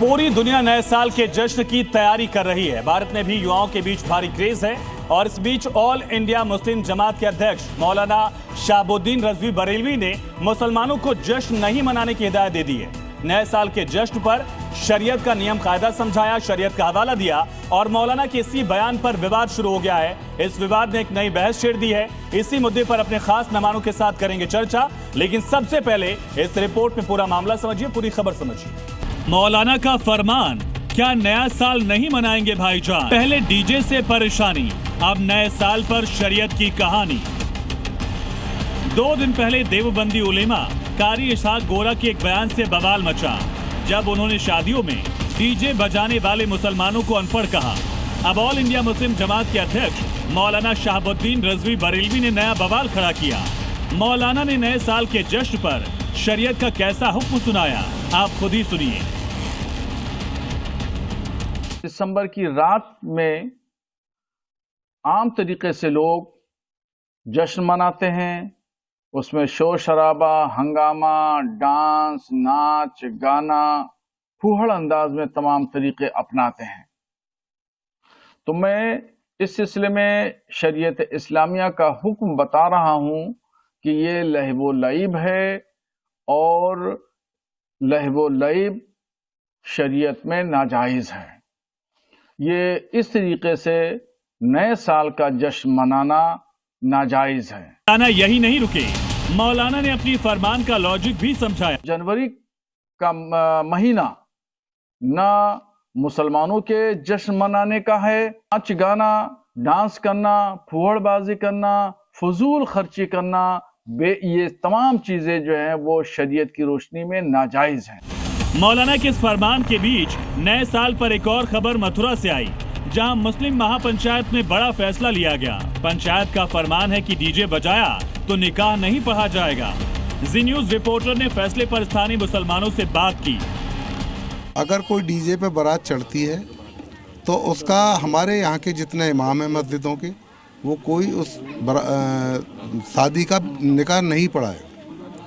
पूरी दुनिया नए साल के जश्न की तैयारी कर रही है। भारत में भी युवाओं के बीच भारी क्रेज है और इस बीच ऑल इंडिया मुस्लिम जमात के अध्यक्ष मौलाना शहाबुद्दीन रजवी बरेलवी ने मुसलमानों को जश्न नहीं मनाने की हिदायत दे दी है। नए साल के जश्न पर शरीयत का नियम कायदा समझाया, शरीयत का हवाला दिया और मौलाना के इसी बयान पर विवाद शुरू हो गया है। इस विवाद ने एक नई बहस छेड़ दी है। इसी मुद्दे पर अपने खास मेहमानों के साथ करेंगे चर्चा, लेकिन सबसे पहले इस रिपोर्ट में पूरा मामला समझिए, पूरी खबर समझिए। मौलाना का फरमान, क्या नया साल नहीं मनाएंगे भाईजान? पहले डीजे से परेशानी, अब नए साल पर शरीयत की कहानी। 2 दिन पहले देवबंदी उलेमा कारी इसहाक गोरा के एक बयान से बवाल मचा, जब उन्होंने शादियों में डीजे बजाने वाले मुसलमानों को अनपढ़ कहा। अब ऑल इंडिया मुस्लिम जमात के अध्यक्ष मौलाना शहाबुद्दीन रजवी बरेलवी ने नया बवाल खड़ा किया। मौलाना ने नए साल के जश्न पर शरीयत का कैसा हुक्म सुनाया, आप खुद ही सुनिए। दिसंबर की रात में आम तरीके से लोग जश्न मनाते हैं, उसमें शोर शराबा, हंगामा, डांस, नाच, गाना, फूहड़ अंदाज में तमाम तरीके अपनाते हैं। तो मैं इस सिलसिले में शरीयत इस्लामिया का हुक्म बता रहा हूं कि ये लहवो लईब है और लहवो लईब शरीयत में नाजायज है। ये इस तरीके से नए साल का जश्न मनाना नाजायज है। मौलाना यही नहीं रुके, मौलाना ने अपनी फरमान का लॉजिक भी समझाया। जनवरी का महीना ना मुसलमानों के जश्न मनाने का है। नाच गाना, डांस करना, फुहड़बाजी करना, फजूल खर्ची करना, ये तमाम चीजें जो हैं वो शरीयत की रोशनी में नाजायज हैं। मौलाना के इस फरमान के बीच नए साल पर एक और खबर मथुरा से आई, जहां मुस्लिम महापंचायत में बड़ा फैसला लिया गया। पंचायत का फरमान है कि डीजे बजाया तो निकाह नहीं पढ़ा जाएगा। जी न्यूज रिपोर्टर ने फैसले पर स्थानीय मुसलमानों से बात की। अगर कोई डीजे पे बारात चढ़ती है तो उसका हमारे यहाँ के जितने इमाम हैं मस्जिदों के, वो कोई उस शादी का निकाह नहीं पढ़ाए।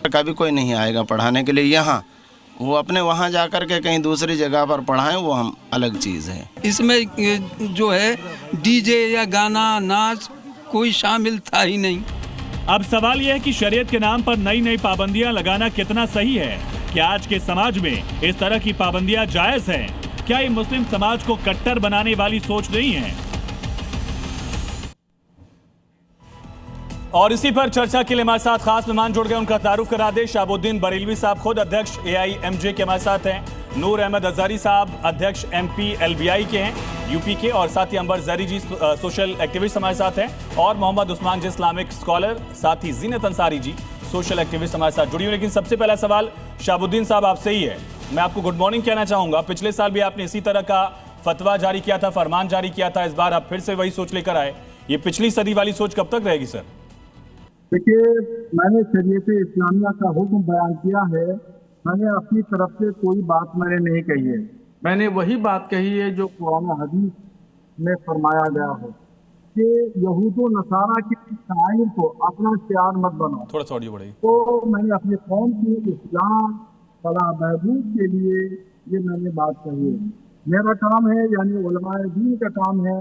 कभी कोई नहीं आएगा पढ़ाने के लिए यहाँ, वो अपने वहाँ जा कर के कहीं दूसरी जगह पर पढ़ाएं, वो हम अलग चीज़ है। इसमें जो है डीजे या गाना नाच कोई शामिल था ही नहीं। अब सवाल यह है कि शरीयत के नाम पर नई नई पाबंदियां लगाना कितना सही है? क्या आज के समाज में इस तरह की पाबंदियां जायज हैं? क्या ये मुस्लिम समाज को कट्टर बनाने वाली सोच नहीं है? और इसी पर चर्चा के लिए हमारे साथ खास मेहमान जुड़ गए, उनका तारुफ करा दे। शहाबुद्दीन बरेलवी साहब खुद अध्यक्ष AIMJ के हमारे साथ हैं। नूर अहमद अजहरी साहब अध्यक्ष MP LBI के हैं UP के, और साथ ही अंबर जरी जी सोशल एक्टिविस्ट हमारे साथ हैं, और मोहम्मद उस्मान जी इस्लामिक स्कॉलर, साथ ही जीनत अंसारी जी सोशल एक्टिविस्ट हमारे साथ जुड़ी हुई। लेकिन सबसे पहला सवाल शहाबुद्दीन साहब आपसे ही है। मैं आपको गुड मॉर्निंग कहना चाहूंगा। पिछले साल भी आपने इसी तरह का फतवा जारी किया था, फरमान जारी किया था, इस बार आप फिर से वही सोच लेकर आए। ये पिछली सदी वाली सोच कब तक रहेगी सर? देखिए, मैंने शरीयत इस्लामिया का हुक्म बयान किया है। मैंने अपनी तरफ से कोई बात मैंने नहीं कही है। मैंने वही बात कही है जो कुरान हदीस में फरमाया गया हो कि यहूद नसारा के शायर को अपना शियार मत बनाओ। थोड़ा सा ऑडियो बढ़ाइए। तो मैंने अपने कौम की इस्लाम, फलाह, महबूब के लिए ये मैंने बात कही है। मेरा काम है, यानी उलमाए दीन का काम है,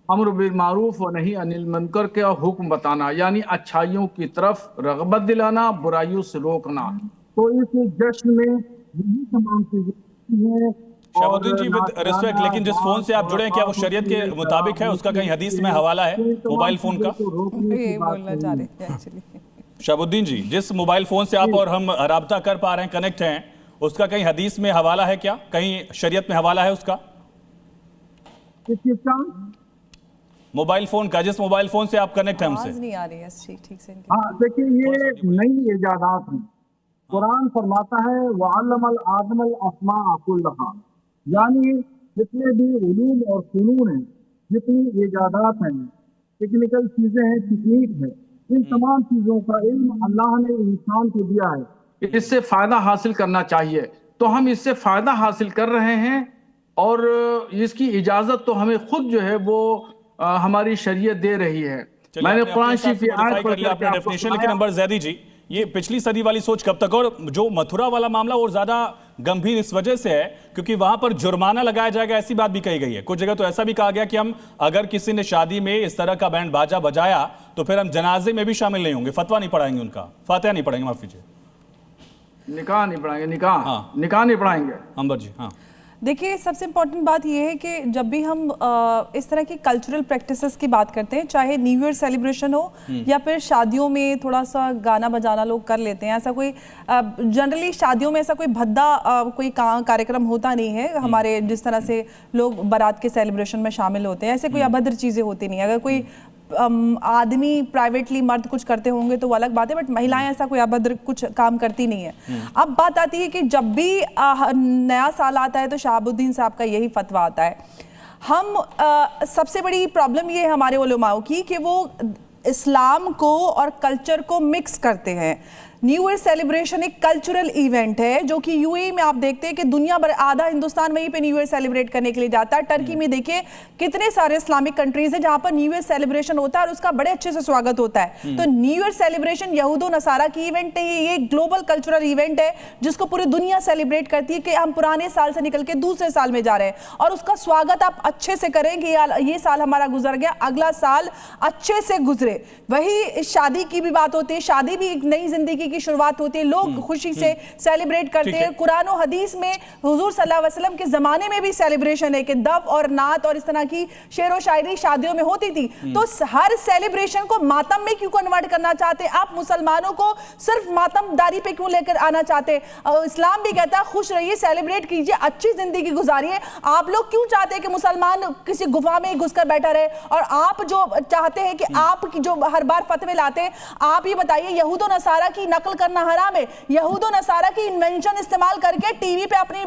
अम्र बिल मारूफ व नही अनिल मुनकर के हुक्म बताना, यानी अच्छाइयों की तरफ रगबत दिलाना, बुराइयों से रोकना। तो इस जश्न में यही तमाम चीजें हैं। शहाबुद्दीन जी विद रिस्पेक्ट, लेकिन जिस फोन से आप जुड़े हैं क्या वो शरीयत के मुताबिक है? उसका कहीं हदीस में हवाला है मोबाइल फोन का? शहाबुद्दीन जी, जिस मोबाइल फोन से आप और हम राब्ता कर पा रहे हैं, कनेक्ट हैं, उसका कहीं हदीस में हवाला है क्या? कहीं शरीयत में हवाला है उसका? मोबाइल फोन का, जिस मोबाइल फोन से आप कनेक्ट हैं हमसे? नहीं आ रही है ठीक से। हाँ, देखिए, ये नई इजादात हैं। कुरान फरमाता है वअल्लमल आदमल अस्माअ कुल्लहा, यानी जितने भी उलूम और फनून हैं, जितनी इजादात हैं, टेक्निकल चीजें हैं, तकनीक है, इन तमाम चीजों का इल्म अल्लाह ने इंसान को दिया है। इससे फायदा हासिल करना चाहिए, तो हम इससे फायदा हासिल कर रहे हैं और इसकी इजाजत तो हमें खुद जो है वो हमारी शरीयत दे रही है। मैंने कुरान शरीफ की आयत पढ़ लिया डेफिनेशन, लेकिन अंबर जैदी जी, ये पिछली सदी वाली सोच कब तक? और जो मथुरा वाला मामला और ज्यादा गंभीर इस वजह से है क्योंकि वहां पर जुर्माना लगाया जाएगा, ऐसी बात भी कही गई है। कुछ जगह तो ऐसा भी कहा गया कि हम अगर किसी ने शादी में इस तरह का बैंड बाजा बजाया तो फिर हम जनाजे में भी शामिल नहीं होंगे, फतवा नहीं पढ़ाएंगे, उनका फातिहा नहीं पढ़ेंगे, माफ कीजिए, निकाह नहीं पढ़ाएंगे, निकाह हाँ। निकाह नहीं पढ़ाएंगे। अंबर जी, हाँ। देखिए, सबसे इम्पॉर्टेंट बात यह है कि जब भी हम इस तरह की कल्चरल प्रैक्टिसेस की बात करते हैं, चाहे न्यू ईयर सेलिब्रेशन हो या फिर शादियों में थोड़ा सा गाना बजाना लोग कर लेते हैं, ऐसा कोई जनरली शादियों में ऐसा कोई भद्दा कोई कार्यक्रम होता नहीं है हमारे, जिस तरह से लोग बारात के सेलिब्रेशन में शामिल होते हैं, ऐसे कोई अभद्र चीज़ें होती नहीं है। अगर कोई आदमी प्राइवेटली मर्द कुछ करते होंगे तो वो अलग बात है, बट महिलाएं ऐसा कोई अभद्र कुछ काम करती नहीं है। अब बात आती है कि जब भी नया साल आता है तो शहाबुद्दीन साहब का यही फतवा आता है। हम सबसे बड़ी प्रॉब्लम ये है हमारे उलमाओं की कि वो इस्लाम को और कल्चर को मिक्स करते हैं। न्यू ईयर सेलिब्रेशन एक कल्चरल इवेंट है जो कि यूएई में आप देखते हैं कि दुनिया भर आधा हिंदुस्तान वहीं पे न्यू ईयर सेलिब्रेट करने के लिए जाता है। टर्की में देखिए कितने सारे इस्लामिक कंट्रीज हैं जहां पर न्यू ईयर सेलिब्रेशन होता है और उसका बड़े अच्छे से स्वागत होता है। तो न्यू ईयर सेलिब्रेशन यहूदो नसारा की इवेंट नहीं है, ये ग्लोबल कल्चरल इवेंट है जिसको पूरी दुनिया सेलिब्रेट करती है कि हम पुराने साल से निकल के दूसरे साल में जा रहे हैं और उसका स्वागत आप अच्छे से करें कि ये साल हमारा गुजर गया, अगला साल अच्छे से गुजरे। वही शादी की भी बात होती है, शादी भी एक नई जिंदगी की शुरुआत होती है, लोग खुशी से सेलिब्रेट करते हैं। कुरान और हदीस में हुजूर सल्लल्लाहु अलैहि वसल्लम के जमाने में भी सेलिब्रेशन है कि दफ और नात और इस तरह की शेर व शायरी शादियों में होती थी। तो हर सेलिब्रेशन को मातम में क्यों कन्वर्ट करना चाहते हैं आप? मुसलमानों को सिर्फ मातमदारी पे क्यों लेकर आना चाहते हैं? इस्लाम भी कहता है खुश रहिए, सेलिब्रेट कीजिए, अच्छी जिंदगी गुजारिए। आप लोग क्यों चाहते हैं कि मुसलमान किसी गुफा में घुसकर बैठा रहे? और आप जो चाहते हैं कि आप जो हर बार फतवे लाते हैं, आप ये बताइए यहूद और नसारा की नकल करना हराम है? यहूद और नसारा की इन्वेंशन इस्तेमाल करके टीवी पे अपनी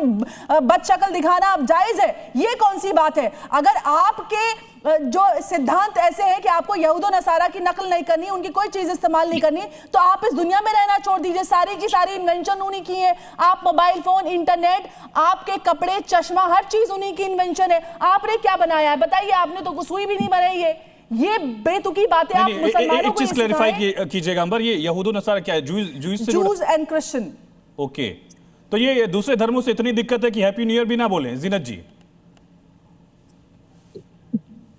बदशक्ल दिखाना अब जायज है? ये कौन सी बात है? अगर आपके जो सिद्धांत ऐसे हैं कि आपको यहूद और नसारा की नकल नहीं करनी, उनकी कोई चीज इस्तेमाल नहीं करनी, तो आप इस दुनिया में रहना छोड़ दीजिए। सारी की सारी इन्वेंशन उन्हीं की है। आप मोबाइल फोन, इंटरनेट, आपके कपड़े, चश्मा, हर चीज उन्हीं की इन्वेंशन है। आपने क्या बनाया है बताइए? आपने तो कुछ सुई भी नहीं बनाई है। ये बेतुकी बातें आप मुसलमानों को चीज क्लैरिफाई कीजिएगा अंबर, ये यहूद और नसारा क्या है? Juice and Christian. ओके, तो ये दूसरे धर्मों से इतनी दिक्कत है कि हैप्पी न्यू ईयर भी ना बोले? जीनत जी।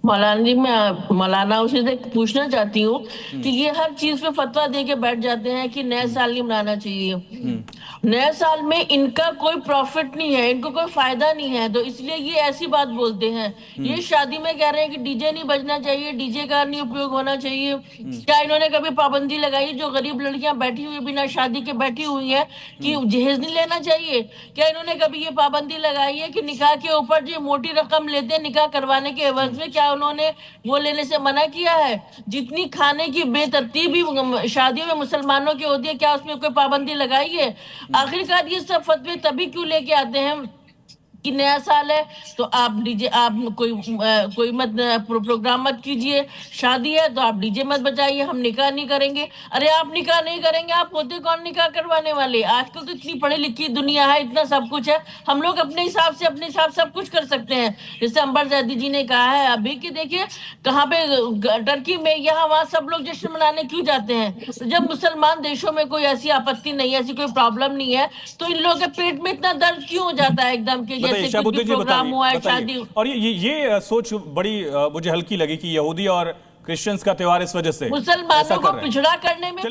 मौलाना जी, मैं मौलाना उसे पूछना चाहती हूँ कि ये हर चीज पे फतवा दे के बैठ जाते हैं कि नया साल नहीं मनाना चाहिए। नए साल में इनका कोई प्रॉफिट नहीं है, इनको कोई फायदा नहीं है, तो इसलिए ये ऐसी बात बोलते हैं। ये शादी में कह रहे हैं कि डीजे नहीं बजना चाहिए, डीजे का नहीं उपयोग होना चाहिए। क्या इन्होंने कभी पाबंदी लगाई जो गरीब लड़कियां बैठी हुई बिना शादी के बैठी हुई हैं कि जहेज नहीं लेना चाहिए? क्या इन्होंने कभी ये पाबंदी लगाई है कि निकाह के ऊपर जो मोटी रकम लेते हैं निकाह करवाने के एवज में, क्या उन्होंने वो लेने से मना किया है? जितनी खाने की बेतरतीबी शादियों में मुसलमानों की होती है, क्या उसमें कोई पाबंदी लगाई है? आखिरकार ये सब फतवे तभी क्यों लेके आते हैं कि नया साल है तो आप डीजे, आप कोई मत प्रोग्राम मत कीजिए, शादी है तो आप डीजे मत बजाइए, हम निकाह नहीं करेंगे। अरे आप निकाह नहीं करेंगे, आप होते कौन निकाह करवाने वाले? आजकल तो इतनी पढ़ी लिखी दुनिया है, इतना सब कुछ है, हम लोग अपने हिसाब से सब कुछ कर सकते हैं। जैसे अंबर जैदी जी ने कहा है अभी कि देखिए कहाँ पे टर्की में यहाँ वहाँ सब लोग जश्न मनाने क्यों जाते हैं? तो जब मुसलमान देशों में कोई ऐसी आपत्ति नहीं है, ऐसी कोई प्रॉब्लम नहीं है, तो इन लोगों के पेट में इतना दर्द क्यों हो जाता है एकदम के? शहाबुद्दीन जी बताइए। और ये सोच बड़ी मुझे हल्की लगी कि यहूदी और क्रिश्चियंस का त्योहार इस वजह से मुसलमानों को पिछड़ा करने में